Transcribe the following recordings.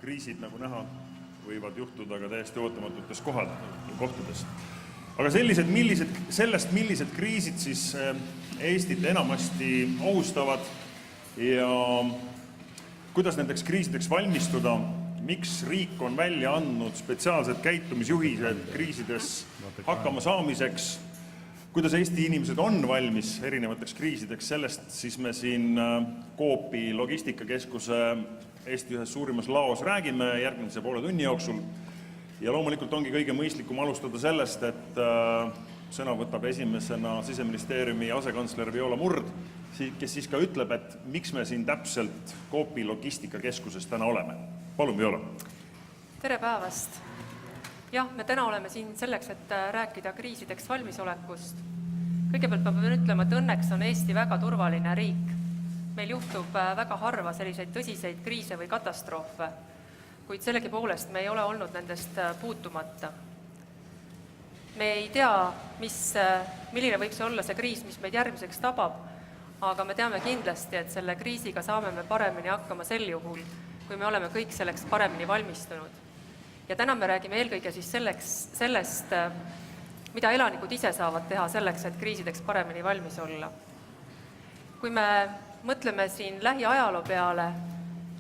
kriisid, nagu näha, võivad juhtuda ka täiesti ootamatutes kohtades. Aga millised kriisid siis Eestit enamasti ohustavad ja kuidas nendeks kriisideks valmistuda, miks riik on välja andnud spetsiaalsed käitumisjuhised kriisides hakkama saamiseks, kuidas Eesti inimesed on valmis erinevateks kriisideks, sellest siis me siin Coopi logistikakeskuse Eesti ühes suurimas laos räägime järgmise poole tunni jooksul. Ja loomulikult ongi kõige mõistlikum alustada sellest, et sõna võtab esimesena Siseministeeriumi asekantsler Viola Murd, kes siis ka ütleb, et miks me siin täpselt Coopi logistikakeskuses täna oleme. Palun, Viola. Tere päevast. Jah, me täna oleme siin selleks, et rääkida kriisideks valmisolekust. Kõigepealt ma pean ütlema, et õnneks on Eesti väga turvaline riik. Meil juhtub väga harva selliseid tõsiseid kriise või katastroofe, kuid sellegi poolest me ei ole olnud nendest puutumata. Me ei tea, milline võiks olla see kriis, mis meid järgmiseks tabab, aga me teame kindlasti, et selle kriisiga saame me paremini hakkama sel juhul, kui me oleme kõik selleks paremini valmistunud. Ja täna me räägime eelkõige siis sellest, mida elanikud ise saavad teha selleks, et kriisideks paremini valmis olla. Kui me mõtleme siin lähiajaloo peale,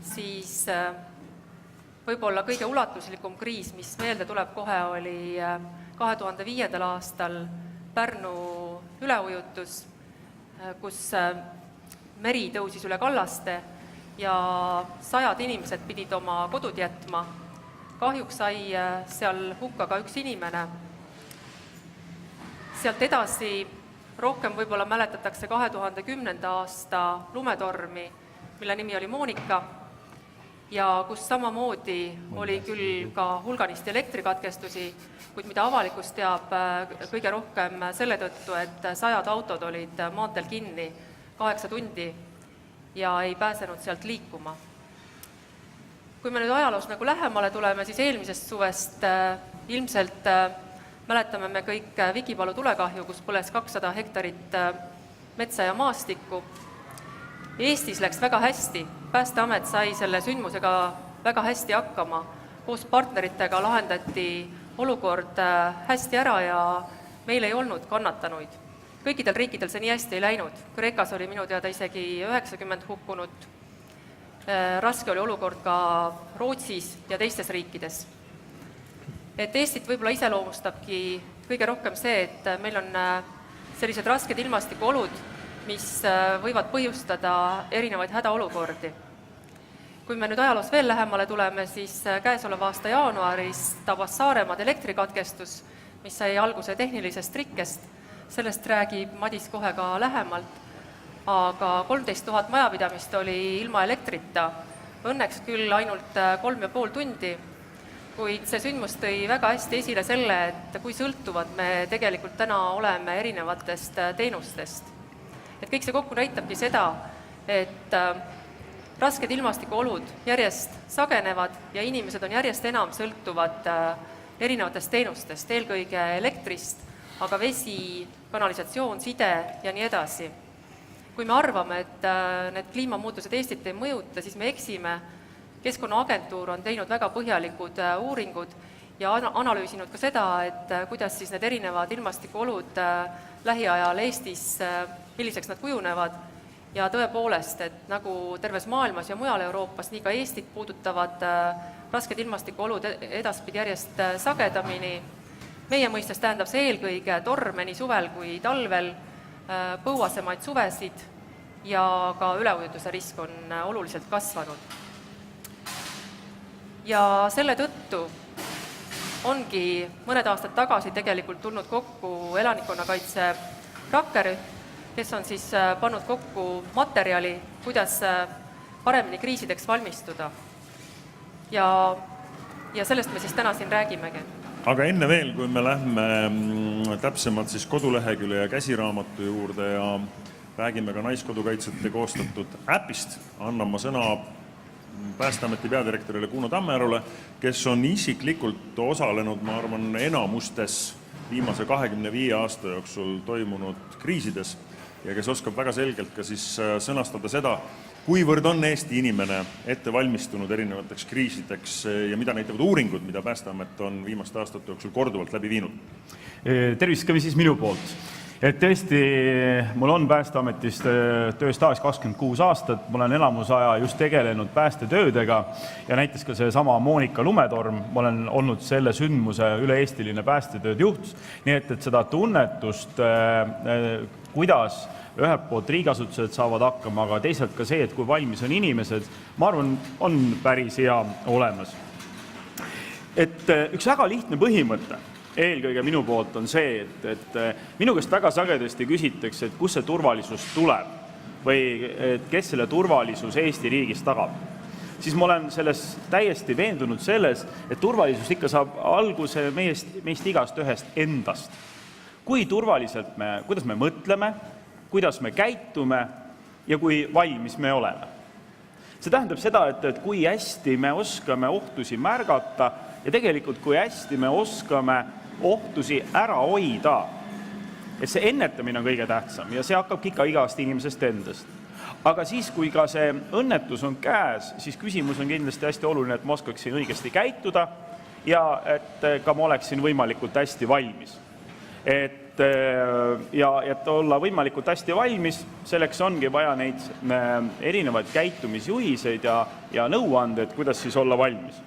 siis võib-olla kõige ulatuslikum kriis, mis meelde tuleb kohe, oli 2005. aastal Pärnu üleujutus, kus meri tõusis üle kallaste ja 100 inimesed pidid oma kodud jätma. Kahjuks sai seal hukka ka üks inimene. Sealt edasi rohkem võib-olla mäletatakse 2010. aasta lumetormi, mille nimi oli Monika, ja kus samamoodi oli küll ka hulganisti elektrikatkestusi, kuid mida avalikkus teab kõige rohkem selle tõttu, et 100 autod olid maanteel kinni 8 tundi ja ei pääsenud sealt liikuma. Kui me nüüd ajaloos nagu lähemale tuleme, siis eelmisest suvest ilmselt mäletame me kõik Vigipalu tulekahju, kus põles 200 hektarit metsa ja maastikku. Eestis läks väga hästi, Päästeamet sai selle sündmusega väga hästi hakkama, koos partneritega lahendati olukord hästi ära ja meil ei olnud kannatanuid. Kõikidel riikidel see nii hästi ei läinud, Kreekas oli minu teada isegi 90 hukkunut, raske oli olukord ka Rootsis ja teistes riikides. Et Eestit võib-olla iseloomustabki kõige rohkem see, et meil on sellised rasked ilmastikuolud, mis võivad põhjustada erinevaid hädaolukordi. Kui me nüüd ajaloos veel lähemale tuleme, siis käesoleva aasta jaanuaris tabas Saaremaad elektrikatkestus, mis sai alguse tehnilisest rikkest. Sellest räägib Madis kohe ka lähemalt, aga 13 000 majapidamist oli ilma elektrita. Õnneks küll ainult 3,5 tundi, kuid see sündmus tõi väga hästi esile selle, et kui sõltuvad me tegelikult täna oleme erinevatest teenustest. Et kõik see kokku näitabki seda, et rasked ilmastikuolud järjest sagenevad ja inimesed on järjest enam sõltuvad erinevatest teenustest, eelkõige elektrist, aga vesi, kanalisatsioon, side ja nii edasi. Kui me arvame, et need kliimamuutused Eestit ei mõjuta, siis me eksime. Keskkonnaagentuur on teinud väga põhjalikud uuringud ja analüüsinud ka seda, et kuidas siis need erinevad ilmastikuolud lähiajal Eestis, milliseks nad kujunevad. Ja tõepoolest, et nagu terves maailmas ja mujal Euroopas, nii ka Eestit puudutavad rasked ilmastikuolud edaspidi järjest sagedamini. Meie mõistes tähendab see eelkõige torme nii suvel kui talvel, põuasemaid suvesid ja ka üleujutuse risk on oluliselt kasvanud. Ja selle tõttu ongi mõned aastad tagasi tegelikult tulnud kokku elanikkonnakaitse rakkerühm, kes on siis pannud kokku materjali, kuidas paremini kriisideks valmistuda. Ja sellest me siis täna siin räägimegi. Aga enne veel, kui me lähme täpsemalt siis kodulehekülje ja käsiraamatu juurde ja räägime ka naiskodukaitsjate koostatud äpist, annan ma sõna Päästeameti peadirektorile Kuno Tammerole, kes on isiklikult osalenud, ma arvan, enamustes viimase 25 aasta jooksul toimunud kriisides ja kes oskab väga selgelt ka siis sõnastada seda, kuivõrd on Eesti inimene ette valmistunud erinevateks kriisideks ja mida näitavad uuringud, mida Päästeamet on viimaste aastate jooksul korduvalt läbi viinud? Tervist ka siis minu poolt. Et tõesti, mul on Päästeametist tööstaaž 26 aastat, ma olen enamus aja just tegelenud päästetöödega ja näiteks ka see sama Moonika lumetorm, ma olen olnud selle sündmuse üle-eestiline päästetööd juht, nii et seda tunnetust, kuidas ühelt poolt riigiasutused saavad hakkama, aga teisalt ka see, et kui valmis on inimesed, ma arvan, on päris hea olemas. Et üks väga lihtne põhimõte eelkõige minu poolt on see, et minu käest väga sagedasti küsitakse, et kus see turvalisus tuleb või et kes selle turvalisus Eesti riigis tagab. Siis ma olen selles täiesti veendunud selles, et turvalisus ikka saab alguse meist igast ühest endast. Kui turvaliselt kuidas me mõtleme, kuidas me käitume ja kui valmis me oleme. See tähendab seda, et kui hästi me oskame ohtusi märgata ja tegelikult kui hästi me oskame ohtusi ära hoida. Et see ennetamine on kõige tähtsam ja see hakkab ikka igast inimesest endast. Aga siis, kui ka see õnnetus on käes, siis küsimus on kindlasti hästi oluline, et ma oskaksin õigesti käituda ja et ka ma oleksin võimalikult hästi valmis. Et olla võimalikult hästi valmis, selleks ongi vaja neid erinevaid käitumisjuhiseid ja nõuanded, kuidas siis olla valmis.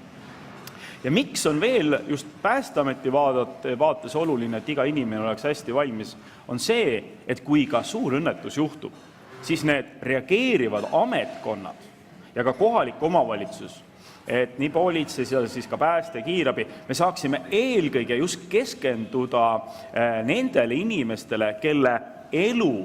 Ja miks on veel just Päästeameti vaates oluline, et iga inimene oleks hästi valmis, on see, et kui ka suur õnnetus juhtub, siis need reageerivad ametkonnad ja ka kohalik omavalitsus, et nii politseis ja siis ka pääste, kiirabi, me saaksime eelkõige just keskenduda nendele inimestele, kelle elu,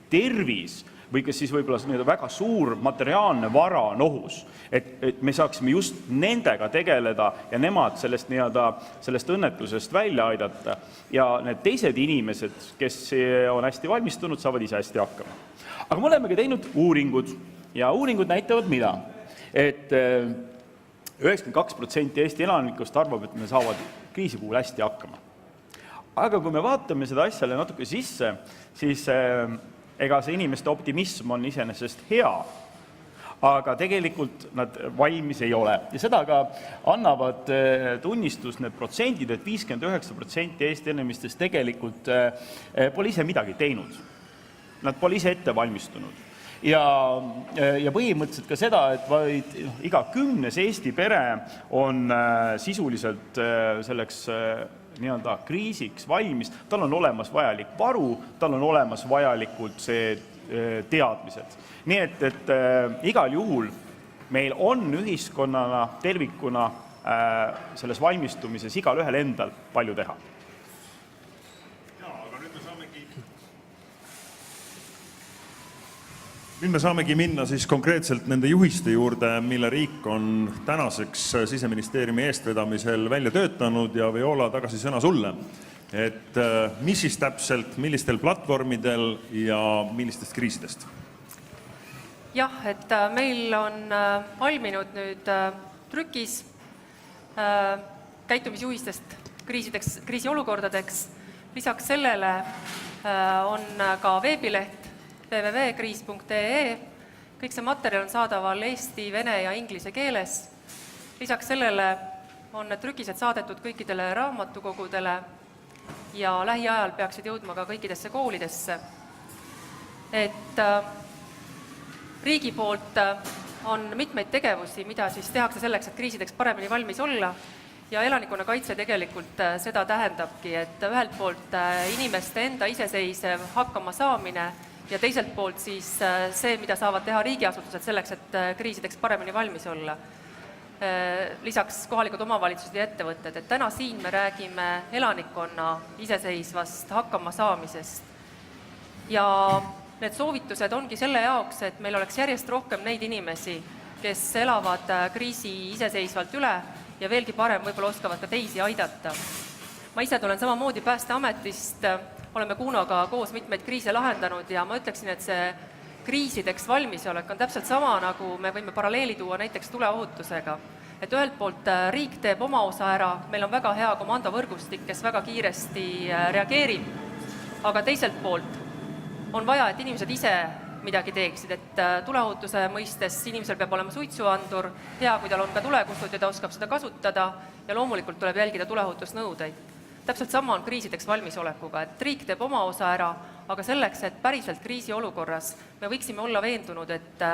tervis või kes siis võib-olla väga suur materiaalne vara on ohus. Et me saaksime just nendega tegeleda ja nemad sellest õnnetusest välja aidata. Ja need teised inimesed, kes on hästi valmistunud, saavad ise hästi hakkama. Aga me olemegi teinud uuringud ja uuringud näitavad mida? Et 92% Eesti elanikust arvab, et me saavad kriisi puhul hästi hakkama. Aga kui me vaatame seda asjale natuke sisse, siis ega see inimeste optimism on iseenesest hea, aga tegelikult nad valmis ei ole. Ja seda ka annavad tunnistus need protsendid, et 59% Eesti inimestest tegelikult pole ise midagi teinud. Nad pole ise ette valmistunud. Ja põhimõtteliselt ka seda, et vaid iga 10. Eesti pere on sisuliselt selleks kriisiks valmis, tal on olemas vajalik varu, tal on olemas vajalikult see teadmised. Nii et igal juhul meil on ühiskonnana tervikuna selles valmistumises igal ühel endal palju teha. Nüüd me saamegi minna siis konkreetselt nende juhiste juurde, mille riik on tänaseks Siseministeeriumi eestvedamisel välja töötanud ja Viola tagasi sõna sulle. Et mis siis täpselt, millistel platvormidel ja millistest kriisidest? Jah, et meil on valminud nüüd trükis käitumisjuhistest kriisiolukordadeks. Lisaks sellele on ka veebileht www.kriis.ee. Kõik see materjal on saadaval eesti, vene ja inglise keeles. Lisaks sellele on need trükised saadetud kõikidele raamatukogudele ja lähiajal peaksid jõudma ka kõikidesse koolidesse. Et riigi poolt on mitmeid tegevusi, mida siis tehakse selleks, et kriisideks paremini valmis olla. Ja elanikkonna kaitse tegelikult seda tähendabki, et ühelt poolt inimeste enda iseseisev hakkama saamine ja teiselt poolt siis see, mida saavad teha riigiasutused selleks, et kriisideks paremini valmis olla. Lisaks kohalikud omavalitsused ja ettevõtted, et täna siin me räägime elanikkonna iseseisvast hakkama saamisest. Ja need soovitused ongi selle jaoks, et meil oleks järjest rohkem neid inimesi, kes elavad kriisi iseseisvalt üle ja veelgi parem võib-olla oskavad ka teisi aidata. Ma ise tulen samamoodi Päästeametist, oleme Kunoga koos mitmeid kriise lahendanud ja ma ütleksin, et see kriisideks valmisolek on täpselt sama, nagu me võime paralleeli tuua näiteks tuleohutusega. Et ühelt poolt riik teeb oma osa ära, meil on väga hea komandovõrgustik, kes väga kiiresti reageerib, aga teiselt poolt on vaja, et inimesed ise midagi teeksid, et tuleohutuse mõistes inimesel peab olema suitsuandur, hea, kui tal on ka tulekustut ja ta oskab seda kasutada ja loomulikult tuleb jälgida tuleohutusnõudeid. Täpselt sama on kriisideks valmisolekuga, et riik teeb oma osa ära, aga selleks, et päriselt kriisiolukorras me võiksime olla veendunud, et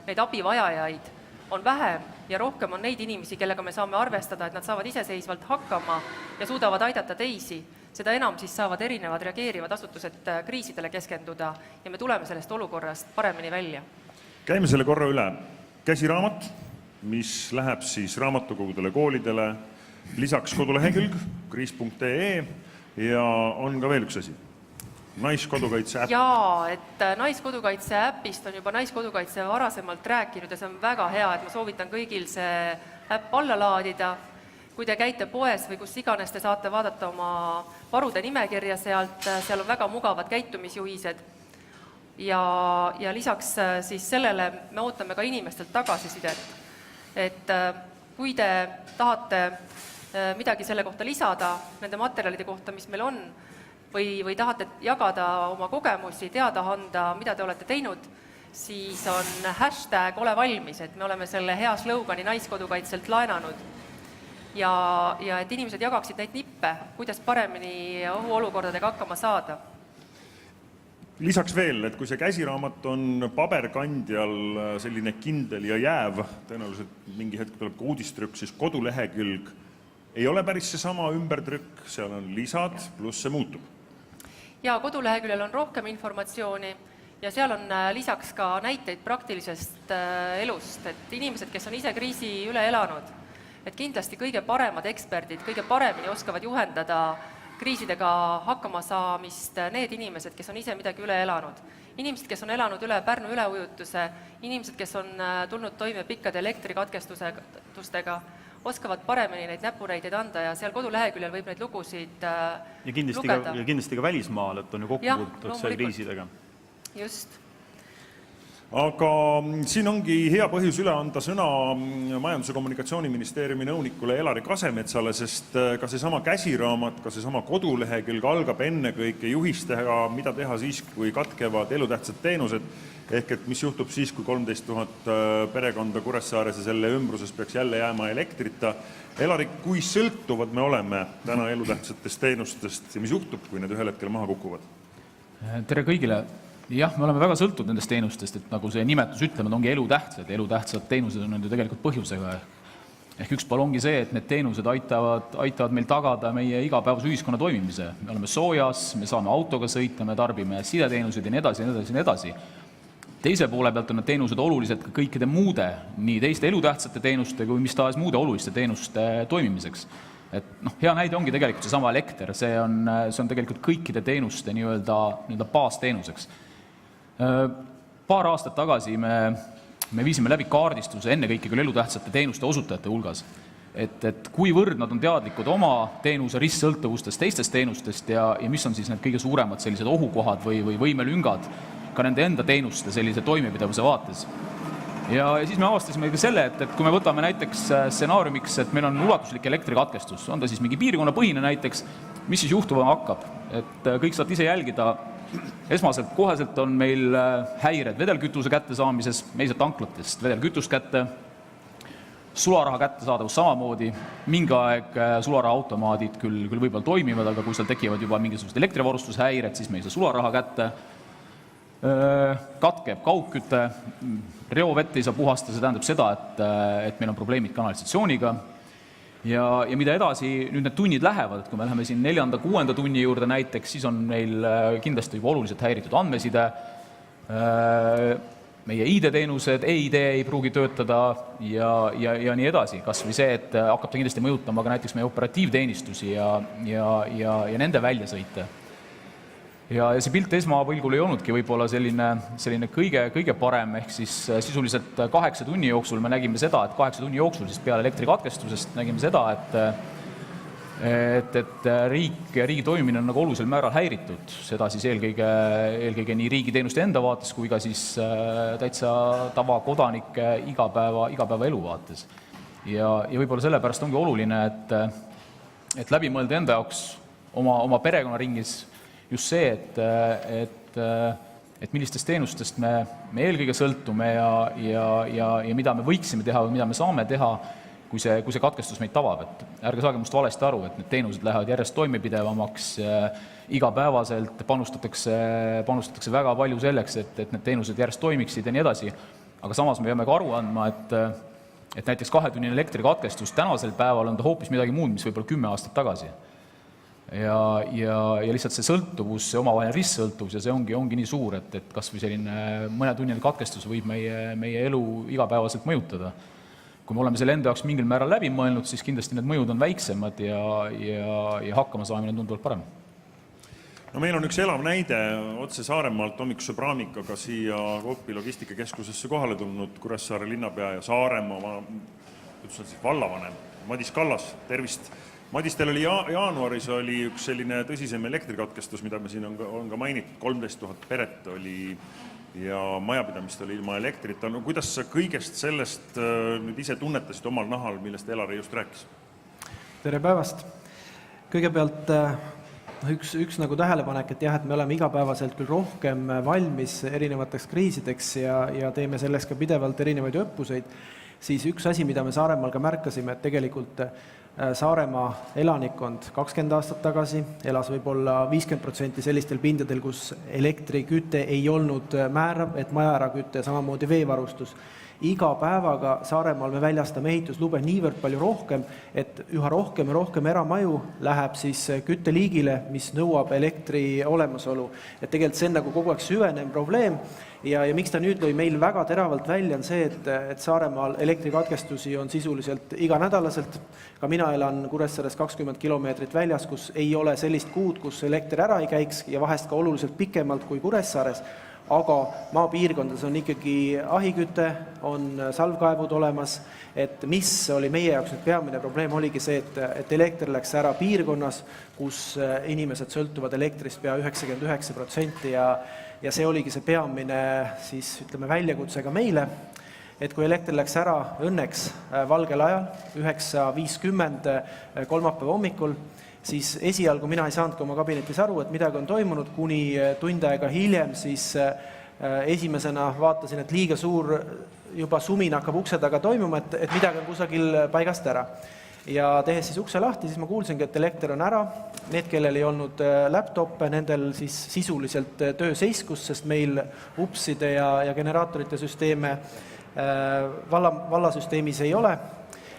neid abivajajaid on vähem ja rohkem on neid inimesi, kellega me saame arvestada, et nad saavad iseseisvalt hakkama ja suudavad aidata teisi, seda enam siis saavad erinevad reageerivad asutused kriisidele keskenduda ja me tuleme sellest olukorrast paremini välja. Käime selle korra üle. Käsiraamat, mis läheb siis raamatukogudele, koolidele, lisaks kodulehekülg kriis.ee ja on ka veel üks asi. Naiskodukaitse äpp. Jaa, et Naiskodukaitse äpist on juba Naiskodukaitse varasemalt rääkinud ja see on väga hea, et ma soovitan kõigil see äpp alla laadida. Kui te käite poes või kus iganes, te saate vaadata oma varude nimekirja sealt, seal on väga mugavad käitumisjuhised. Ja lisaks siis sellele me ootame ka inimestelt tagasisidet. Et kui te tahate midagi selle kohta lisada, nende materjalide kohta, mis meil on, või tahate jagada oma kogemusi, teada anda, mida te olete teinud, siis on hashtag ole valmis, et me oleme selle hea slogani Naiskodukaitselt laenanud. Ja et inimesed jagaksid neid nippe, kuidas paremini ohuolukordadega hakkama saada. Lisaks veel, et kui see käsiraamat on paberkandjal selline kindel ja jääv, tõenäoliselt mingi hetk tuleb ka uudistrükk, siis kodulehekülg ei ole päris see sama ümbertrükk, seal on lisad, pluss see muutub. Ja koduleheküljel on rohkem informatsiooni ja seal on lisaks ka näiteid praktilisest elust, et inimesed, kes on ise kriisi üle elanud, et kindlasti kõige paremad eksperdid, kõige paremini oskavad juhendada kriisidega hakkama saamist need inimesed, kes on ise midagi üle elanud. Inimesed, kes on elanud üle Pärnu üleujutuse, inimesed, kes on tulnud toime pikkade elektrikatkestustega, oskavad paremini neid näpunäiteid anda ja seal koduleheküljel võib neid lugusid lugeda. Ja kindlasti ka välismaal, et on ju kokku puutunud selle kriisidega. Just. Aga siin ongi hea põhjus üle anda sõna Majandus- ja Kommunikatsiooniministeeriumi nõunikule Elari Kasemetsale, sest ka seesama käsiraamat, ka seesama kodulehekülg algab ennekõike juhistega, mida teha siis, kui katkevad elutähtsad teenused, ehk et mis juhtub siis, kui 13 000 perekonda Kuressaares ja selle ümbruses peaks jälle jääma elektrita. Elari, kui sõltuvad me oleme täna elutähtsatest teenustest ja mis juhtub, kui need ühel hetkel maha kukuvad? Tere kõigile! Jah, me oleme väga sõltunud nendest teenustest, et nagu see nimetus ütleme, ongi elutähtsad. Elutähtsad teenused on ju tegelikult põhjusega. Ehk üks pool ongi see, et need teenused aitavad meil tagada meie igapäevase ühiskonna toimimise. Me oleme soojas, me saame autoga sõita, me tarbime sideteenused ja nii edasi, ja nii edasi, ja nii edasi. Teise poole pealt on need teenused olulised ka kõikide muude, nii teiste elutähtsate teenuste kui mis tahes muude oluliste teenuste toimimiseks. Et hea näide ongi tegelikult see sama elekter, see on tegelikult kõikide teenuste nii-öelda baasteenuseks. Paar aastat tagasi me viisime läbi kaardistuse ennekõike küll elutähtsate teenuste osutajate hulgas, et kuivõrd nad on teadlikud oma teenuse ristsõltuvustest teistest teenustest ja mis on siis need kõige suuremad sellised ohukohad või võimelüngad ka nende enda teenuste sellise toimipidavuse vaates. Ja siis me avastasime ka selle, et kui me võtame näiteks stsenaariumiks, et meil on ulatuslik elektrikatkestus, on ta siis mingi piirkonnapõhine näiteks, mis siis juhtuma hakkab, et kõik saad ise jälgida. Esmaselt koheselt on meil häired vedelkütuse kättesaamises, meised tanklatest vedelkütust kätte, sularaha kättesaadavus samamoodi, mingi aeg sularahaautomaadid küll võib-olla toimivad, aga kui seal tekivad juba mingisugused elektrivarustushäired, siis me ei saa sularaha kätte, katkeb kaugküte, reovett ei saa puhastada, see tähendab seda, et meil on probleemid kanalisatsiooniga. Ja mida edasi nüüd need tunnid lähevad, et kui me läheme siin 4.–6. tunni juurde näiteks, siis on meil kindlasti juba oluliselt häiritud andmeside, meie ID-teenused, e-ID ei pruugi töötada ja nii edasi. Kas või see, et hakkab ta kindlasti mõjutama ka näiteks meie operatiivteenistusi ja nende väljasõite. Ja see pilt esmapõlgul ei olnudki võib-olla selline kõige parem, ehk siis sisuliselt 8 tunni jooksul me nägime seda, et 8 tunni jooksul siis peale elektrikatkestusest nägime seda, et riigi toimimine on nagu olulisel määral häiritud, seda siis eelkõige nii riigiteenuste enda vaates kui ka siis täitsa tavakodanike igapäeva elu vaates. Ja võib-olla sellepärast ongi oluline, et läbi mõelda enda jaoks oma perekonnaringis just see, et et millistest teenustest me eelkõige sõltume ja mida me võiksime teha või mida me saame teha, kui see katkestus meid tabab. Et ärge saage must valesti aru, et need teenused lähevad järjest toimepidevamaks, igapäevaselt panustatakse väga palju selleks, et need teenused järjest toimiksid ja nii edasi. Aga samas me peame ka aru andma, et näiteks 2-tunnine elektrikatkestus tänasel päeval on ta hoopis midagi muud, mis võib-olla 10 aastat tagasi. Ja lihtsalt see sõltuvus, see omavaheline ristsõltuvus ja see ongi nii suur, et kas või selline mõnetunnine katkestus võib meie elu igapäevaselt mõjutada. Kui me oleme selle enda jaoks mingil määral läbi mõelnud, siis kindlasti need mõjud on väiksemad ja hakkama saamine tunduvalt parem. No meil on üks elav näide otse Saaremaalt hommikuse praamikaga siia Coopi logistikakeskusesse kohale tulnud Kuressaare linnapea ja Saaremaa vallavanem Madis Kallas, tervist. Madis, teil oli jaanuaris oli üks selline tõsisem elektrikatkestus, mida me siin on ka mainitud, 13 000 peret oli ja majapidamist oli ilma elektrita. No kuidas sa kõigest sellest nüüd ise tunnetasid omal nahal, millest Elari just rääkis? Tere päevast! Kõigepealt üks nagu tähelepanek, et jah, et me oleme igapäevaselt küll rohkem valmis erinevateks kriisideks ja teeme selleks ka pidevalt erinevaid õppuseid, siis üks asi, mida me Saaremaal ka märkasime, et tegelikult Saaremaa elanikkond 20 aastat tagasi elas võib-olla 50% sellistel pindadel, kus elektriküte ei olnud määrav, et majaäraküte ja samamoodi veevarustus. Iga päevaga Saaremaal me väljastame ehituslube niivõrd palju rohkem, et üha rohkem ja rohkem eramaju läheb siis kütteliigile, mis nõuab elektri olemasolu. Et tegelikult see on nagu kogu aeg süvenev probleem ja miks ta nüüd lõi meil väga teravalt välja on see, et Saaremaal elektrikatkestusi on sisuliselt iganädalaselt. Ka mina elan Kuressaares 20 kilomeetrit väljas, kus ei ole sellist kuud, kus elekter ära ei käiks ja vahest ka oluliselt pikemalt kui Kuressaares. Aga maapiirkondades on ikkagi ahiküte, on salvkaevud olemas, et mis oli meie jaoks nüüd peamine probleem, oligi see, et elekter läks ära piirkonnas, kus inimesed sõltuvad elektrist pea 99% ja see oligi see peamine siis, ütleme, väljakutse ka meile, et kui elekter läks ära õnneks valgel ajal, 9.50 kolmapäeva hommikul, siis esialgu mina ei saanudki oma kabinetis aru, et midagi on toimunud, kuni tund aega hiljem, siis esimesena vaatasin, et liiga suur juba sumin hakkab ukse taga toimuma, et midagi on kusagil paigast ära. Ja tehes siis ukse lahti, siis ma kuulsingi, et elekter on ära. Need, kellel ei olnud laptoppe, nendel siis sisuliselt töö seiskus, sest meil upside ja generaatorite süsteeme vallasüsteemis ei ole.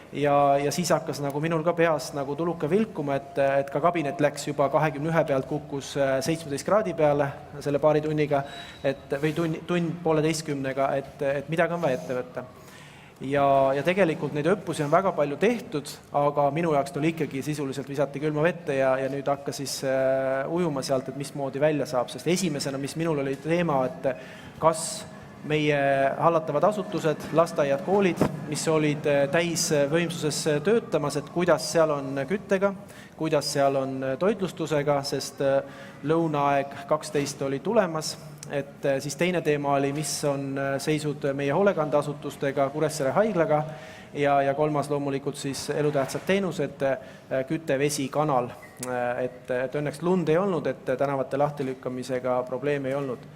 Ja siis hakkas nagu minul ka peas nagu tuluka vilkuma, et ka kabinet läks juba 21 pealt kukkus 17 kraadi peale selle paari tunniga, või tund 1,5, et midagi on vaja ette võtta. Ja tegelikult neid õppusi on väga palju tehtud, aga minu jaoks tuli ikkagi sisuliselt visati külma vette ja nüüd hakkas siis ujuma sealt, et mismoodi välja saab, sest esimesena, mis minul oli teema, et kas meie hallatavad asutused, lasteaiad, koolid, mis olid täis võimsuses töötamas, et kuidas seal on küttega, kuidas seal on toitlustusega, sest lõunaaeg 12 oli tulemas, et siis teine teema oli, mis on seisud meie hoolekandeasutustega, Kuressaare haiglaga ja kolmas loomulikult siis elutähtsad teenused, küte, vesi, kanal, et õnneks lund ei olnud, et tänavate lahtilükkamisega probleeme ei olnud.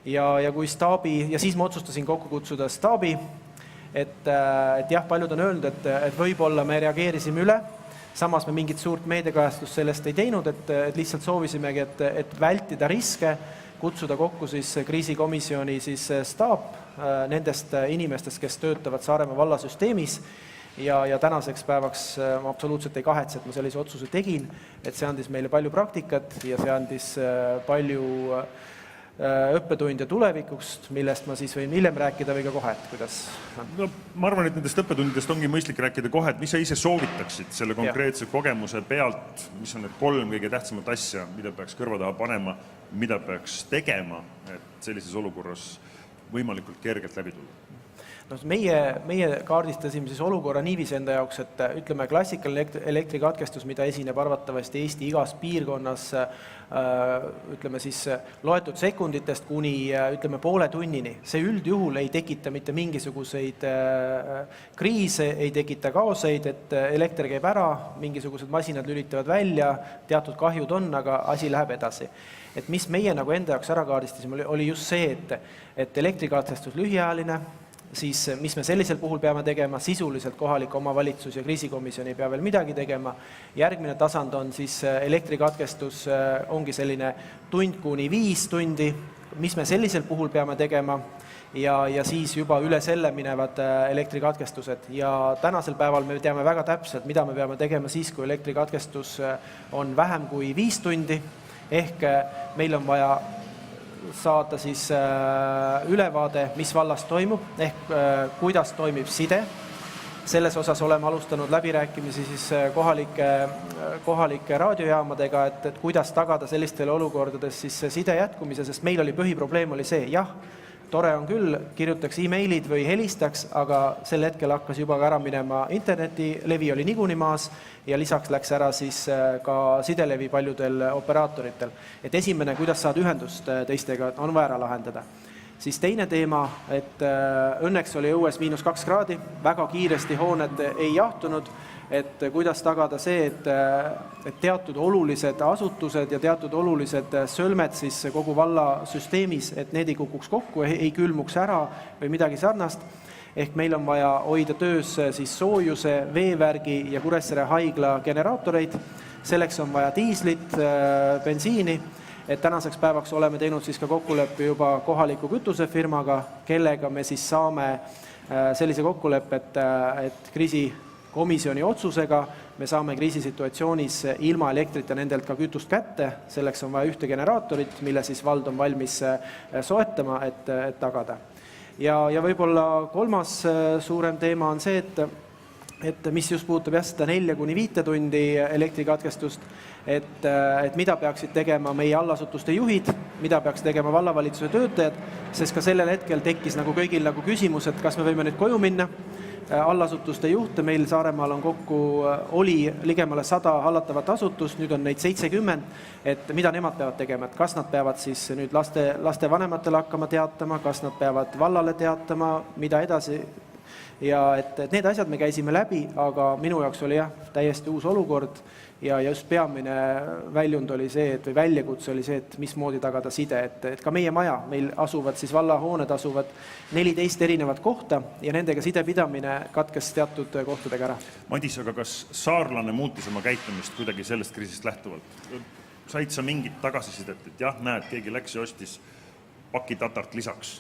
Ja kui staabi, ja siis ma otsustasin kokku kutsuda staabi, et jah, paljud on öelnud, et võib-olla me reageerisime üle, samas me mingit suurt meediakajastust sellest ei teinud, et lihtsalt soovisimegi, et vältida riske, kutsuda kokku siis kriisikomisjoni siis staap nendest inimestest, kes töötavad Saaremaa vallasüsteemis ja tänaseks päevaks ma absoluutselt ei kahetse, et ma sellise otsuse tegin, et see andis meile palju praktikat ja see andis palju õppetunde tulevikust, millest ma siis võin hiljem rääkida või ka kohe, et kuidas on. No, ma arvan, et nendest õppetundidest ongi mõistlik rääkida kohe, et mis sa ise soovitaksid selle konkreetse kogemuse pealt, mis on need 3 kõige tähtsamat asja, mida peaks kõrva taha panema, mida peaks tegema, et sellises olukorras võimalikult kergelt läbi tulla? Meie kaardistasime siis olukorra niiviisi enda jaoks, et ütleme, klassikaline elektrikatkestus, mida esineb arvatavasti Eesti igas piirkonnas, ütleme siis loetud sekunditest kuni ütleme poole tunnini. See üldjuhul ei tekita mitte mingisuguseid kriise, ei tekita kaoseid, et elekter käib ära, mingisugused masinad lülitavad välja, teatud kahjud on, aga asi läheb edasi. Et mis meie nagu enda jaoks ära kaardistasime, oli just see, et elektrikatkestus lühiajaline, siis mis me sellisel puhul peame tegema, sisuliselt kohalik omavalitsus ja kriisikomisjon ei pea veel midagi tegema. Järgmine tasand on siis elektrikatkestus, ongi selline 1 kuni 5 tundi, mis me sellisel puhul peame tegema ja siis juba üle selle minevad elektrikatkestused. Ja tänasel päeval me teame väga täpselt, mida me peame tegema siis, kui elektrikatkestus on vähem kui 5 tundi, ehk meil on vaja saada siis ülevaade, mis vallas toimub, ehk kuidas toimib side. Selles osas oleme alustanud läbirääkimisi siis kohalike raadiojaamadega, et kuidas tagada sellistele olukordades siis side jätkumise, sest meil oli põhiprobleem oli see, jah, tore on küll, kirjutaks e-mailid või helistaks, aga sel hetkel hakkas juba ära minema interneti, levi oli niikuinii maas ja lisaks läks ära siis ka sidelevi paljudel operaatoritel. Et esimene, kuidas saada ühendust teistega, on vaja ära lahendada. Siis teine teema, et õnneks oli õues -2 kraadi, väga kiiresti hooned ei jahtunud, et kuidas tagada see, et teatud olulised asutused ja teatud olulised sõlmed siis kogu valla süsteemis, et need ei kukuks kokku, ei külmuks ära või midagi sarnast. Ehk meil on vaja hoida töös siis soojuse, veevärgi ja Kuressaare haigla generaatoreid. Selleks on vaja diislit, bensiini. Et tänaseks päevaks oleme teinud siis ka kokkuleppe juba kohaliku kütusefirmaga, kellega me siis saame sellise kokkuleppe, et kriisikomisjoni otsusega me saame kriisisituatsioonis ilma elektrita nendelt ka kütust kätte. Selleks on vaja 1 generaatorit, mille siis vald on valmis soetama, et tagada. Ja võib-olla kolmas suurem teema on see, et mis just puudutab seda 4 kuni 5 tundi elektrikatkestust, et mida peaksid tegema meie allasutuste juhid, mida peaks tegema vallavalitsuse töötajad, sest ka sellel hetkel tekkis nagu kõigil nagu küsimus, et kas me võime nüüd koju minna. Allasutuste juhte meil Saaremaal on kokku, oli ligemale 100 hallatavat asutust, nüüd on neid 70, et mida nemad peavad tegema, et kas nad peavad siis nüüd laste vanematele hakkama teatama, kas nad peavad vallale teatama, mida edasi. Ja et need asjad me käisime läbi, aga minu jaoks oli täiesti uus olukord ja just peamine väljund oli see, või väljakutse oli see, et mismoodi tagada side, et ka meie maja, meil asuvad siis vallahooned asuvad 14 erinevat kohta ja nendega sidepidamine katkes teatud kohtadega ära. Madis, aga kas saarlane muutis oma käitumist kuidagi sellest kriisist lähtuvalt? Said sa mingit tagasisidet, et jah, näed, keegi läks ja ostis paki tatart lisaks?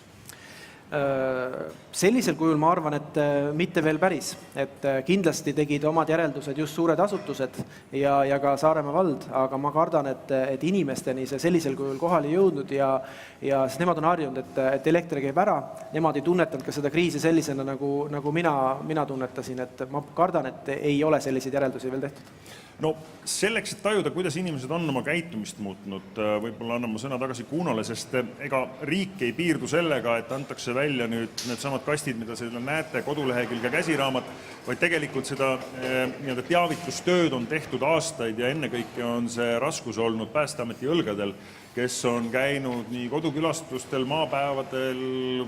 Sellisel kujul ma arvan, et mitte veel päris, et kindlasti tegid omad järeldused just suured asutused ja ka Saaremaa vald, aga ma kardan, et inimesteni see sellisel kujul kohal ei jõudnud ja siis nemad on harjunud, et elekter käib ära, nemad ei tunnetanud ka seda kriisi sellisena, nagu mina tunnetasin, et ma kardan, et ei ole selliseid järeldusi veel tehtud. No selleks, et tajuda, kuidas inimesed on oma käitumist muutnud, võib-olla anname sõna tagasi Kuunole, sest ega riik ei piirdu sellega, et antakse välja nüüd need samad kastid, mida selle näete, kodulehekülge käsiraamat, vaid tegelikult seda teavitustööd on tehtud aastaid ja ennekõike on see raskus olnud Päästeameti õlgadel, kes on käinud nii kodukülastustel, maapäevadel,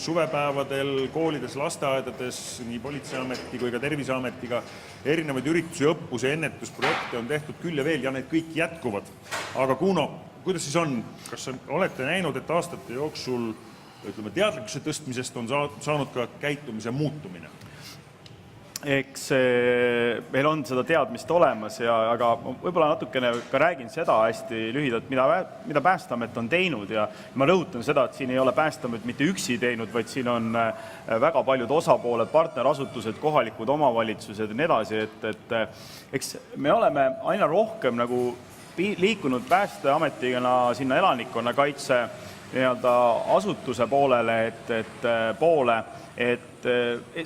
suvepäevadel, koolides, lasteaedades, nii Politseiameti kui ka Terviseametiga, erinevaid üritusi, õppusi, ennetusprojekte on tehtud küll ja veel ja need kõik jätkuvad. Aga Kuuno, kuidas siis on? Kas olete näinud, et aastate jooksul teadlikkuse tõstmisest on saanud ka käitumise muutumine? Eks meil on seda teadmist olemas, aga võib-olla natukene ka räägin seda hästi lühidalt, mida Päästeamet on teinud ja ma rõhutan seda, et siin ei ole Päästeamet mitte üksi teinud, vaid siin on väga paljud osapooled, partnerasutused, kohalikud omavalitsused ja nii edasi, et eks me oleme aina rohkem nagu liikunud Päästeametigana sinna elanikkonnakaitse asutuse poolele, et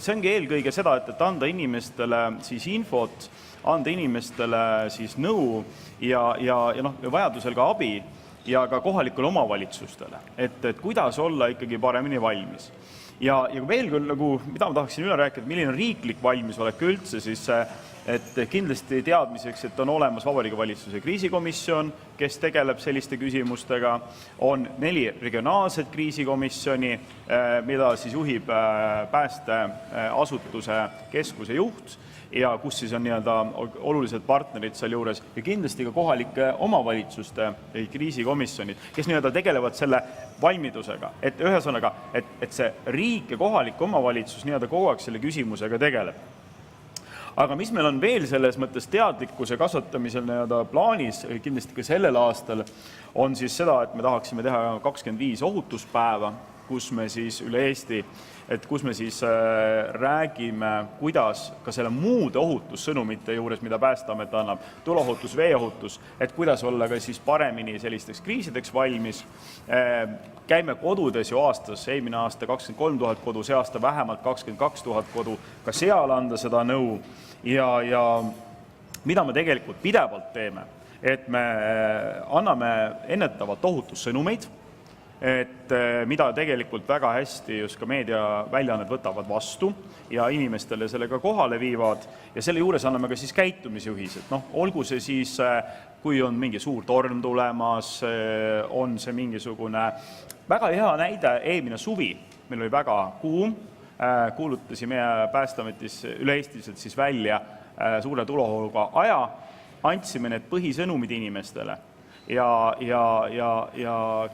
see ongi eelkõige seda, et anda inimestele siis infot, anda inimestele siis nõu ja vajadusel ka abi ja ka kohalikule omavalitsustele, et kuidas olla ikkagi paremini valmis. ja veel küll, nagu, mida ma tahaksin üle rääkida, milline on riiklik valmisolek üldse, siis et kindlasti teadmiseks, et on olemas Vabariigi Valitsuse kriisikomisjon, kes tegeleb selliste küsimustega, on 4 regionaalset kriisikomisjoni, mida siis juhib päästeasutuse keskuse juht ja kus siis on nii-öelda olulised partnerid seal juures ja kindlasti ka kohalike omavalitsuste kriisikomisjonid, kes nii-öelda tegelevad selle valmidusega, et ühesõnaga, et see riik ja kohalik omavalitsus nii-öelda kogu aeg selle küsimusega tegeleb. Aga mis meil on veel selles mõttes teadlikkuse kasvatamisel nii-öelda plaanis, kindlasti ka sellel aastal, on siis seda, et me tahaksime teha 25 ohutuspäeva, kus me siis üle Eesti, et kus me siis räägime, kuidas ka selle muude ohutussõnumite juures, mida Päästeamet annab, tuleohutus, veeohutus, et kuidas olla ka siis paremini sellisteks kriisideks valmis. Käime kodudes ju aastas, eelmine aasta 23 000 kodu, see aasta vähemalt 22 000 kodu, ka seal anda seda nõu ja mida me tegelikult pidevalt teeme, et me anname ennetavalt ohutussõnumeid, et mida tegelikult väga hästi just ka meediaväljaanned võtavad vastu ja inimestele sellega kohale viivad ja selle juures anname ka siis käitumisjuhised. Olgu see siis, kui on mingi suur torm tulemas, on see mingisugune väga hea näide, eelmine suvi, meil oli väga kuum, kuulutasime Päästeametis üle-eestiliselt siis välja suure tuleohuga aja, andsime need põhisõnumid inimestele. Ja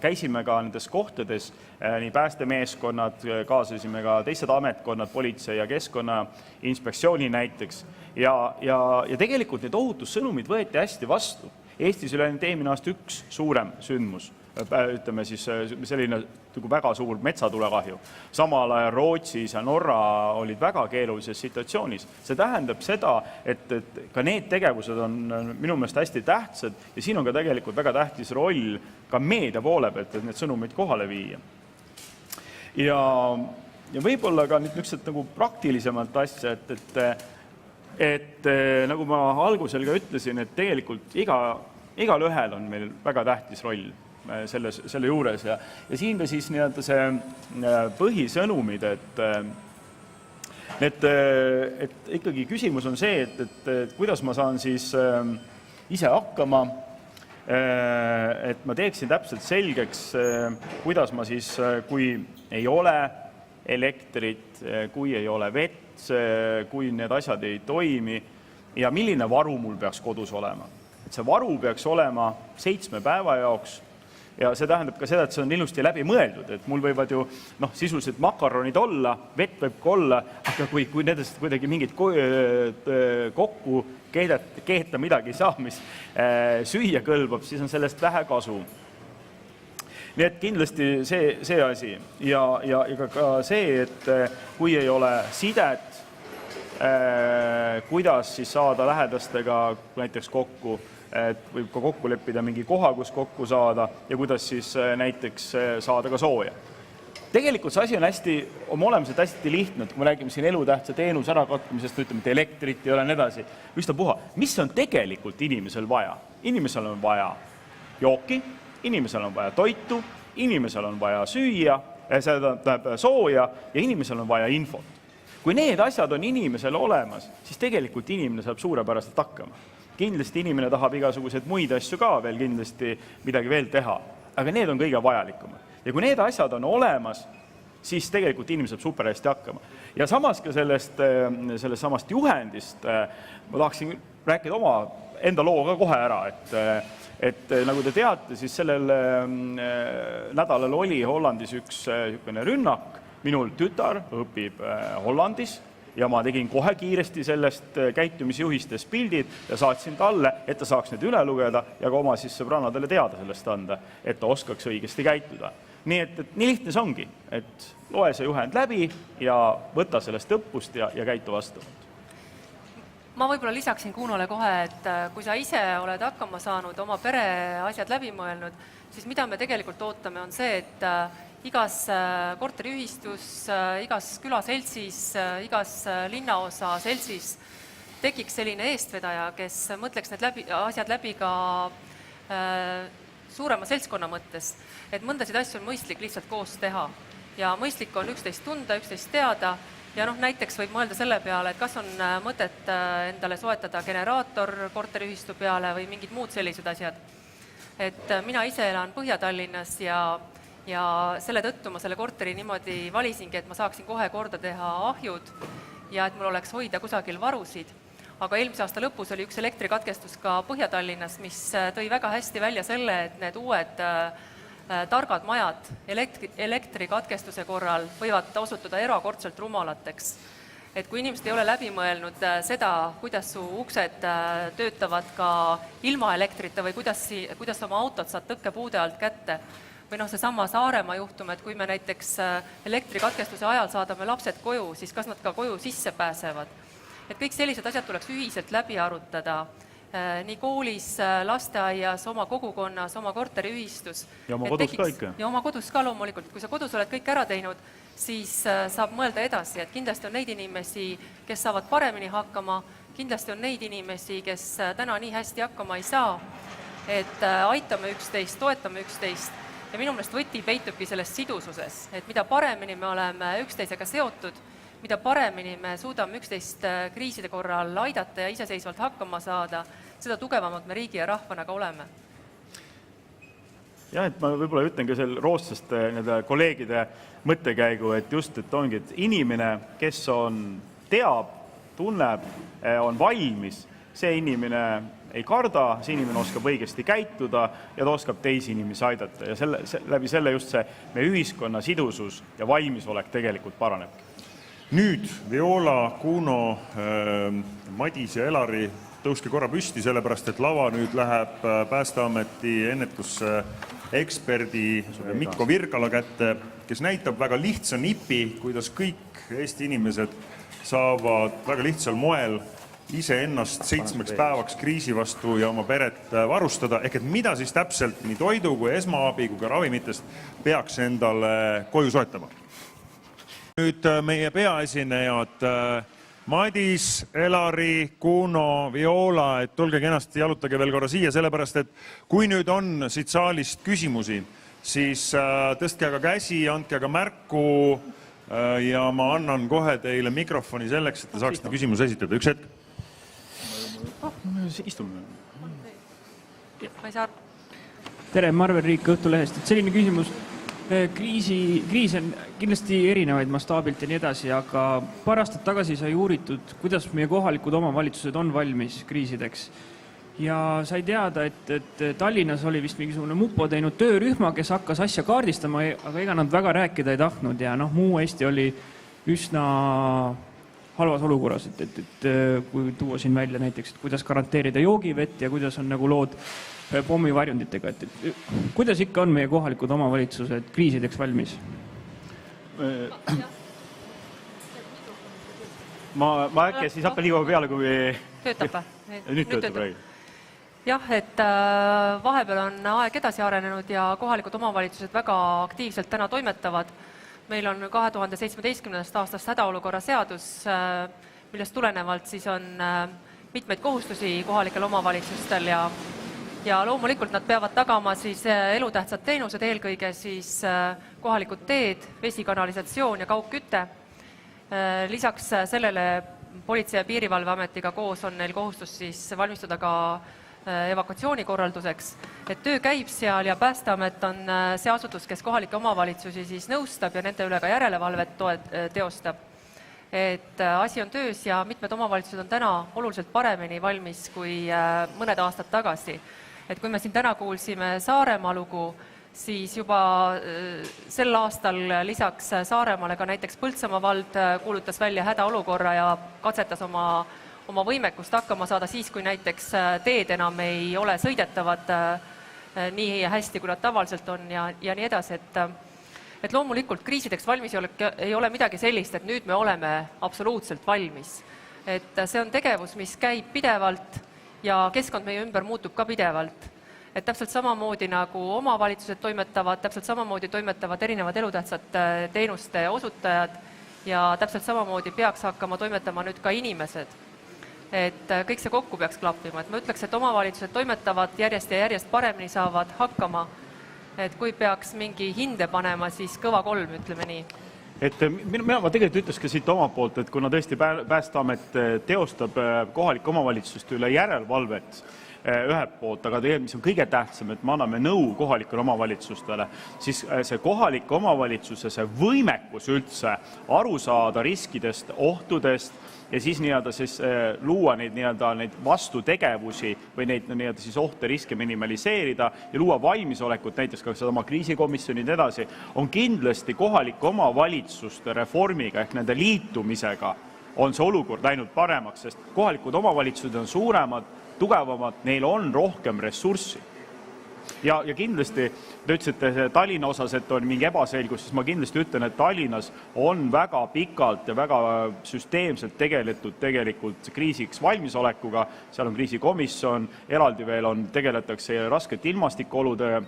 käisime ka nendes kohtades, nii päästemeeskonnad, kaasasime ka teised ametkonnad, politsei ja keskkonnainspektsiooni näiteks. Ja tegelikult need ohutussõnumid võeti hästi vastu. Eestis oli ainult eelmine aasta üks suurem sündmus, ütleme siis selline väga suur metsatulekahju. Samal ajal Rootsis ja Norra olid väga keerulises situatsioonis. See tähendab seda, et ka need tegevused on minu meelest hästi tähtsad ja siin on ka tegelikult väga tähtis roll ka meedia poole pealt, et need sõnumid kohale viia. Ja võib-olla ka niisugused nagu praktilisemalt asja, et nagu ma algusel ka ütlesin, et tegelikult igal ühel on meil väga tähtis roll selle juures ja siin ka siis nii-öelda see põhisõnumid, et ikkagi küsimus on see, et kuidas ma saan siis ise hakkama, et ma teeksin täpselt selgeks, kuidas ma siis, kui ei ole elektrit, kui ei ole vett, kui need asjad ei toimi ja milline varu mul peaks kodus olema. Et see varu peaks olema 7 päeva jaoks ja see tähendab ka seda, et see on ilusti läbi mõeldud, et mul võivad ju sisuliselt makaronid olla, vett võib ka olla, aga kui nendest kuidagi mingit kokku keeta midagi ei saa, mis süüa kõlbab, siis on sellest vähe kasu. Nii et kindlasti see asi ja ka see, et kui ei ole sidet, kuidas siis saada lähedastega näiteks kokku, et võib ka kokku leppida mingi koha, kus kokku saada ja kuidas siis näiteks saada ka sooja. Tegelikult see asi on oma olemuselt hästi lihtne, et kui me räägime siin elutähtsa teenuse ärakatkumisest, ütleme, et elektrit ei ole nii edasi, üstapuha, mis on tegelikult inimesel vaja? Inimesel on vaja jooki, inimesel on vaja toitu, inimesel on vaja süüa, sooja ja inimesel on vaja infot. Kui need asjad on inimesel olemas, siis tegelikult inimene saab suurepäraselt hakkama. Kindlasti inimene tahab igasuguseid muid asju ka veel kindlasti midagi veel teha, aga need on kõige vajalikumad. Ja kui need asjad on olemas, siis tegelikult inimene saab super hästi hakkama. Ja samas ka sellest samast juhendist ma tahaksin rääkida enda loo ka kohe ära, et nagu te teate, siis sellel nädalal oli Hollandis üks rünnak. Minul tütar õpib Hollandis ja ma tegin kohe kiiresti sellest käitumisjuhistest pildid ja saatsin talle, et ta saaks need üle lugeda ja ka oma siis sõbrannadele teada sellest anda, et ta oskaks õigesti käituda. Nii et nii lihtne see ongi, et loe see juhend läbi ja võta sellest õppust ja käitu vastavalt. Ma võib-olla lisaksin Kuunole kohe, et kui sa ise oled hakkama saanud, oma pere asjad läbi mõelnud, siis mida me tegelikult ootame on see, et igas korteriühistus, igas külaseltsis, igas linnaosa seltsis tekiks selline eestvedaja, kes mõtleks need asjad läbi ka suurema seltskonna mõttes, et mõndasid asju on mõistlik lihtsalt koos teha. ja mõistlik on üksteist tunda, üksteist teada ja näiteks võib mõelda selle peale, et kas on mõtet endale soetada generaator korteriühistu peale või mingid muud sellised asjad. Et mina ise elan Põhja-Tallinnas ja selle tõttu ma selle korteri niimoodi valisingi, et ma saaksin kohe korda teha ahjud ja et mul oleks hoida kusagil varusid. Aga eelmise aasta lõpus oli üks elektrikatkestus ka Põhja-Tallinnas, mis tõi väga hästi välja selle, et need uued targad majad elektrikatkestuse korral võivad osutuda erakordselt rumalateks. Et kui inimesed ei ole läbi mõelnud seda, kuidas su uksed töötavad ka ilma elektrita või kuidas oma autot saad tõkkepuude alt kätte, või seesama Saaremaa juhtum, et kui me näiteks elektrikatkestuse ajal saadame lapsed koju, siis kas nad ka koju sisse pääsevad. Et kõik sellised asjad tuleks ühiselt läbi arutada nii koolis, lasteaias, oma kogukonnas, oma korteriühistus. Ja oma kodus ka ikka. Ja oma kodus ka loomulikult. Kui sa kodus oled kõik ära teinud, siis saab mõelda edasi, et kindlasti on neid inimesi, kes saavad paremini hakkama, kindlasti on neid inimesi, kes täna nii hästi hakkama ei saa, et aitame üksteist, toetame üksteist ja minu meelest võti peitubki selles sidususes, et mida paremini me oleme üksteisega seotud, mida paremini me suudame üksteist kriiside korral aidata ja iseseisvalt hakkama saada, seda tugevamalt me riigi ja rahvana ka oleme. Jah, et ma võib-olla ütlen ka selle rootslaste kolleegide mõttekäigu, et just, et ongi, et inimene, kes teab, tunneb, on valmis, see inimene ei karda, see inimene oskab õigesti käituda ja ta oskab teisi inimesi aidata ja läbi selle just see meie ühiskonna sidusus ja valmisolek tegelikult paraneb. Nüüd Viola, Kuno, Madis ja Elari tõuske korra püsti, sellepärast et lava nüüd läheb Päästeameti ennetusse eksperdi Mikko Virgala kätte, kes näitab väga lihtsa nipi, kuidas kõik Eesti inimesed saavad väga lihtsal moel ise ennast 7 päevaks kriisi vastu ja oma peret varustada, ehk et mida siis täpselt nii toidu kui esmaabi kui ka ravimitest peaks endale koju soetama. Nüüd meie peaesinejad Madis, Elari, Kuno, Viola, et tulge kenasti, jalutage veel korra siia, sellepärast et kui nüüd on siit saalist küsimusi, siis tõstke aga käsi, andke aga märku ja ma annan kohe teile mikrofoni selleks, et te saaksite küsimuse esitada. Üks hetk. Istume. Ma ei saa... Tere, Marvel Riik Õhtulehest. Selline küsimus. Kriis on kindlasti erinevaid mastaabilt ja nii edasi, aga paar aastat tagasi sai uuritud, kuidas meie kohalikud omavalitsused on valmis kriisideks. Ja sai teada, et Tallinnas oli vist mingisugune MUPO teinud töörühma, kes hakkas asja kaardistama, aga ega nad väga rääkida ei tahtnud ja muu Eesti oli üsna halvas olukorras, et kui tuua siin välja näiteks, et kuidas garanteerida joogivett ja kuidas on lood pommivarjunditega, et kuidas ikka on meie kohalikud omavalitsused kriisideks valmis? Ma äkki siis hakkan liiga peale, kui... Töötab või? Nüüd töötab praegu. Jah, et vahepeal on aeg edasi arenenud ja kohalikud omavalitsused väga aktiivselt täna toimetavad. Meil on 2017. aastast hädaolukorra seadus, millest tulenevalt siis on mitmeid kohustusi kohalikel omavalitsustel ja loomulikult nad peavad tagama siis elutähtsad teenused, eelkõige siis kohalikud teed, vesikanalisatsioon ja kaugküte. Lisaks sellele Politsei- ja Piirivalveametiga koos on neil kohustus siis valmistuda ka evakuatsioonikorralduseks. Et töö käib seal ja Päästeamet on see asutus, kes kohalikke omavalitsusi siis nõustab ja nende üle ka järelevalvet teostab. Et asi on töös ja mitmed omavalitsused on täna oluliselt paremini valmis kui mõned aastad tagasi. Et kui me siin täna kuulsime Saaremaa lugu, siis juba sel aastal lisaks Saaremaale ka näiteks Põltsamaa vald kuulutas välja hädaolukorra ja katsetas oma võimekust hakkama saada siis, kui näiteks teed enam ei ole sõidetavad nii hästi, kui nad tavaliselt on ja nii edasi. Et loomulikult kriisideks valmis ei ole midagi sellist, et nüüd me oleme absoluutselt valmis. Et see on tegevus, mis käib pidevalt ja keskkond meie ümber muutub ka pidevalt. Et täpselt samamoodi nagu omavalitsused toimetavad, täpselt samamoodi toimetavad erinevad elutähtsad teenuste osutajad ja täpselt samamoodi peaks hakkama toimetama nüüd ka inimesed. Et kõik see kokku peaks klappima. Et ma ütleks, et omavalitsused toimetavad järjest ja järjest paremini saavad hakkama et kui peaks mingi hinde panema, siis kõva 3, ütleme nii. Et ma tegelikult ütles ka siit omalt poolt, et kuna tõesti Päästeamet teostab kohalike omavalitsuste üle järelevalvet ühelt poolt, aga tegelikult, mis on kõige tähtsam, et me anname nõu kohalikele omavalitsustele, siis see kohalike omavalitsuse see võimekus üldse aru saada riskidest, ohtudest ja siis luua neid vastutegevusi või neid siis ohte, riske minimaliseerida ja luua valmisolekut, näiteks ka seda oma kriisikomisjonid edasi, on kindlasti kohalike omavalitsuste reformiga ehk nende liitumisega on see olukord läinud paremaks, sest kohalikud omavalitsused on suuremad, tugevamad, neil on rohkem ressurssi. Ja kindlasti, te ütlesite Tallinna osas, et on mingi ebaselgus, siis ma kindlasti ütlen, et Tallinnas on väga pikalt ja väga süsteemselt tegelikult kriisiks valmisolekuga, seal on kriisikomisjon, eraldi veel tegeletakse raskete ilmastikuolude,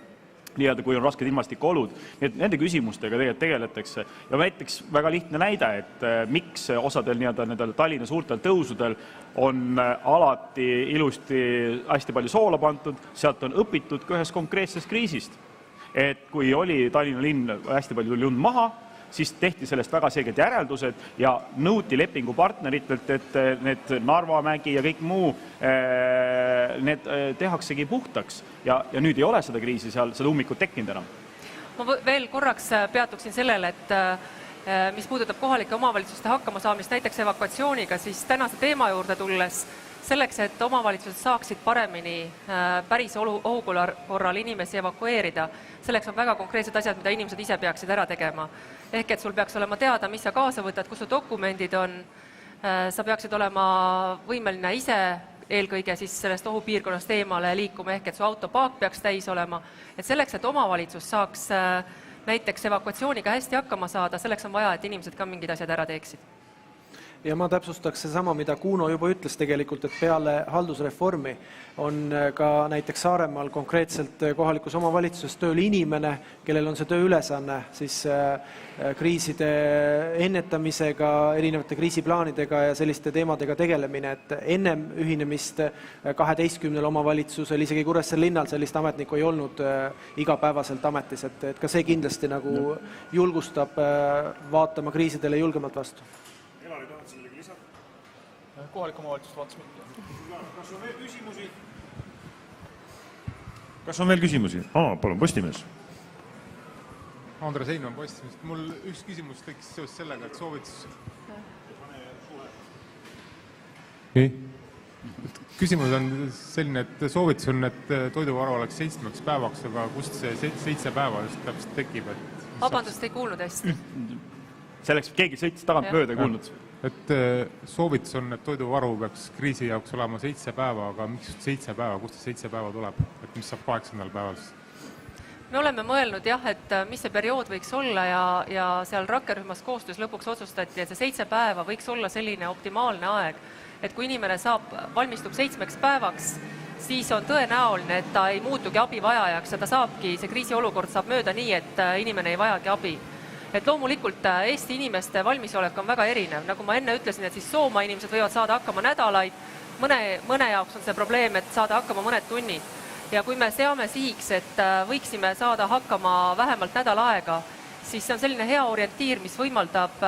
kui on rasked ilmastikuolud, nende küsimustega tegeletakse. Ja näiteks väga lihtne näide, et miks osadel nendel Tallinna suurtel tõusudel on alati ilusti hästi palju soola pandud, sealt on õpitud ka ühest konkreetsest kriisist. Et kui oli Tallinna linn hästi palju tuli lund maha, siis tehti sellest väga selged järeldused ja nõuti lepingupartneritelt, et need Narvamägi ja kõik muu, need tehaksegi puhtaks. Ja nüüd ei ole seda kriisi seal, seda ummikut tekkinud enam. Ma veel korraks peatuksin sellele, et mis puudutab kohalike omavalitsuste hakkama saamist näiteks evakuatsiooniga, siis tänase teema juurde tulles selleks, et omavalitsused saaksid paremini päris ohukorral inimesi evakueerida, selleks on väga konkreetsed asjad, mida inimesed ise peaksid ära tegema. Ehk et sul peaks olema teada, mis sa kaasa võtad, kus su dokumendid on, sa peaksid olema võimeline ise eelkõige siis sellest ohupiirkonnast eemale liikuma, ehk et su autopaak peaks täis olema. Et selleks, et omavalitsus saaks näiteks evakuatsiooniga hästi hakkama saada, selleks on vaja, et inimesed ka mingid asjad ära teeksid. Ja ma täpsustaks sama, mida Kuno juba ütles tegelikult, et peale haldusreformi on ka näiteks Saaremaal konkreetselt kohalikus omavalitsuses tööl inimene, kellel on see tööülesanne siis kriiside ennetamisega, erinevate kriisiplaanidega ja selliste teemadega tegelemine, et ennem ühinemist 12 omavalitsusel, isegi Kuressaare linnal sellist ametnikku ei olnud igapäevaselt ametis, et ka see kindlasti nagu julgustab vaatama kriisidele julgemalt vastu. Kohalik omavalitsus vaatas mitte. Kas on veel küsimusi? Palun, Postimees. Andres Einman Postimees. Mul üks küsimus tekkis seoses sellega, et soovitus... Küsimus on selline, et soovitus on, et toiduvaru oleks 7 päevaks, aga kust see 7 päeva just täpselt tekib? Vabandust, ei kuulnud hästi. Selleks keegi sõitis tagant mööda ei kuulnud. Et soovitus on, et toiduvaru peaks kriisi jaoks olema 7 päeva, aga miks 7 päeva, kust see 7 päeva tuleb? Et mis saab 8. päeval? Me oleme mõelnud jah, et mis see periood võiks olla ja seal rakkerühmas koostöös lõpuks otsustati, et see 7 päeva võiks olla selline optimaalne aeg, et kui inimene valmistub 7 päevaks, siis on tõenäoline, et ta ei muutugi abivajajaks ja see kriisiolukord saab mööda nii, et inimene ei vajagi abi. Et loomulikult Eesti inimeste valmisolek on väga erinev. Nagu ma enne ütlesin, et siis Soomaa inimesed võivad saada hakkama nädalaid, mõne jaoks on see probleem, et saada hakkama mõned tunnid. Ja kui me seame sihiks, et võiksime saada hakkama vähemalt nädal aega, siis see on selline hea orientiir, mis võimaldab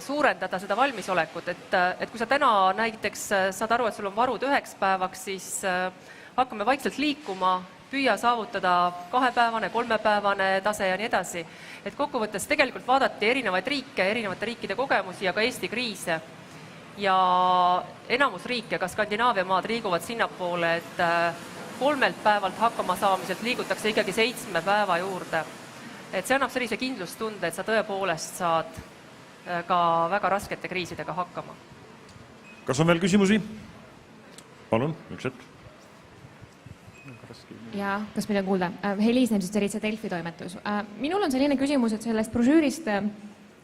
suurendada seda valmisolekut. Et kui sa täna näiteks saad aru, et sul on varud 9 päevaks, siis hakkame vaikselt liikuma, püüa saavutada 2-päevane, 3-päevane tase ja nii edasi. Et kokkuvõttes tegelikult vaadati erinevaid riike, erinevate riikide kogemusi ja ka Eesti kriise. Ja enamus riike, ka Skandinaavia maad liiguvad sinnapoole, et 3 päevalt hakkama saamiselt liigutakse ikkagi 7 päeva juurde. Et see annab sellise kindlustunde, et sa tõepoolest saad ka väga raskete kriisidega hakkama. Kas on veel küsimusi? Palun, üks hetk. Ja, kas mida kuulda? Heliis Nemtsi Delfi toimetus. Minul on selline küsimus, et sellest brošüürist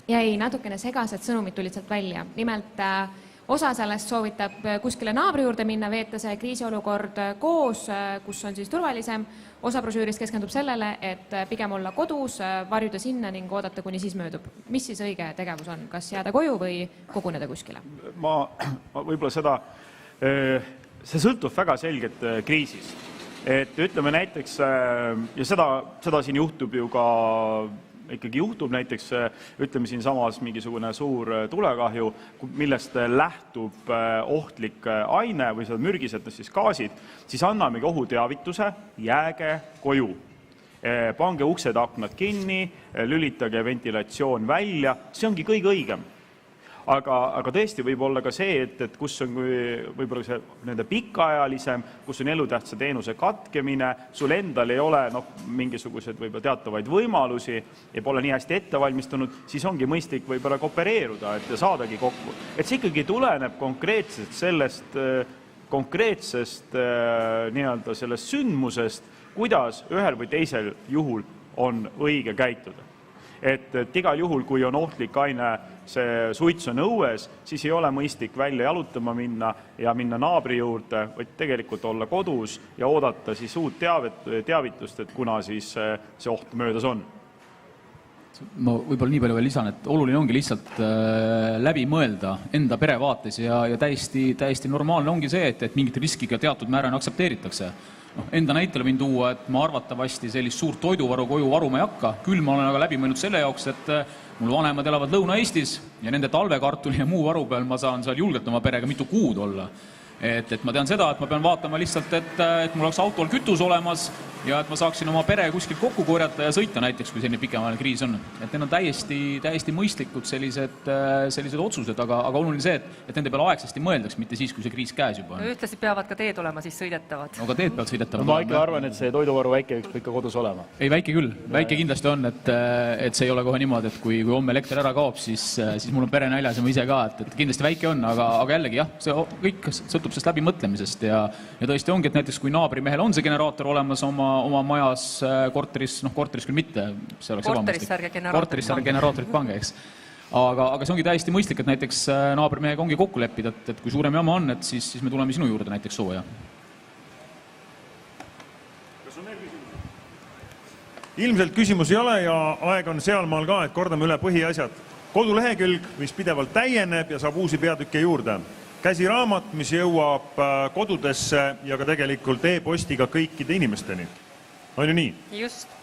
jäi natukene segased sõnumid tulid sealt välja. Nimelt osa sellest soovitab kuskile naabri juurde minna, veeta see kriisiolukord koos, kus on siis turvalisem. Osa brošüürist keskendub sellele, et pigem olla kodus, varjuda sinna ning oodata, kuni siis möödub. Mis siis õige tegevus on? Kas jääda koju või koguneda kuskile? Ma võib-olla seda, see sõltub väga selgelt kriisist. et ütleme näiteks, ja seda siin juhtub ju ka, ikkagi juhtub näiteks, ütleme siinsamas mingisugune suur tulekahju, millest lähtub ohtlik aine või seda mürgisetest siis gaasid, siis annamegi ohuteavituse, jääge koju. Pange uksed, aknad kinni, lülitage ventilatsioon välja, see ongi kõige õigem. Aga tõesti võib olla ka see, et kus on võib-olla see nende pikaajalisem, kus on elutähtsa teenuse katkemine, sul endal ei ole mingisugused võib-olla teatavaid võimalusi ja pole nii hästi ette valmistunud, siis ongi mõistlik võib-olla koopereeruda, et saadagi kokku. Et see ikkagi tuleneb konkreetsest nii-öelda sellest sündmusest, kuidas ühel või teisel juhul on õige käituda. Et igal juhul, kui on ohtlik aine, see suits on õues, siis ei ole mõistlik välja jalutama minna ja minna naabri juurde, vaid tegelikult olla kodus ja oodata siis uut teavitust, et kuna siis see oht möödas on. Ma võib-olla nii palju veel lisan, et oluline ongi lihtsalt läbi mõelda enda pere vaates ja täiesti normaalne ongi see, et mingit riskiga teatud määrani aktsepteeritakse. Enda näitele võin tuua, et ma arvatavasti sellist suurt toiduvaru koju varuma ei hakka, küll ma olen aga läbi mõelnud selle jaoks, et mul vanemad elavad Lõuna-Eestis ja nende talvekartuli ja muu varu peal ma saan seal julgelt oma perega mitu kuud olla. Et ma tean seda, et ma pean vaatama lihtsalt, et mul oleks autol kütus olemas ja et ma saaksin oma pere kuskilt kokku korjata ja sõita näiteks, kui selline pikemaajane kriis on. Et need on täiesti mõistlikud sellised otsused, aga oluline see, et nende peale aegsasti mõeldaks, mitte siis, kui see kriis käes juba on. Ühtlasi peavad ka teed olema siis sõidetavad. No ka teed peavad sõidetavad. Ma ikka arvan, et see toiduvaru väike üks ikka kodus olema. Ei, väike küll. Väike kindlasti on, et see ei ole kohe niimoodi, et kui homme elekter ära kaob, siis mul on pere näljas ja ma ise ka, et kindlasti väike on, aga jällegi jah, see kõik sõltub sellest läbimõtlemisest ja tõesti ongi, et näiteks kui naabrimehel on see generaator olemas oma majas, korteris küll mitte, see oleks korteris ärge generaatorit pange, eks. Aga see ongi täiesti mõistlik, et näiteks naabrimehega ongi kokku leppida, et kui suurem jama on, et siis me tuleme sinu juurde näiteks sooja. Ilmselt küsimus ei ole ja aeg on sealmaal ka, et kordame üle põhiasjad. Kodulehekülg, mis pidevalt täieneb ja saab uusi peatükke juurde. Käsiraamat, mis jõuab kodudesse ja ka tegelikult e-postiga kõikide inimesteni. On ju nii? Just.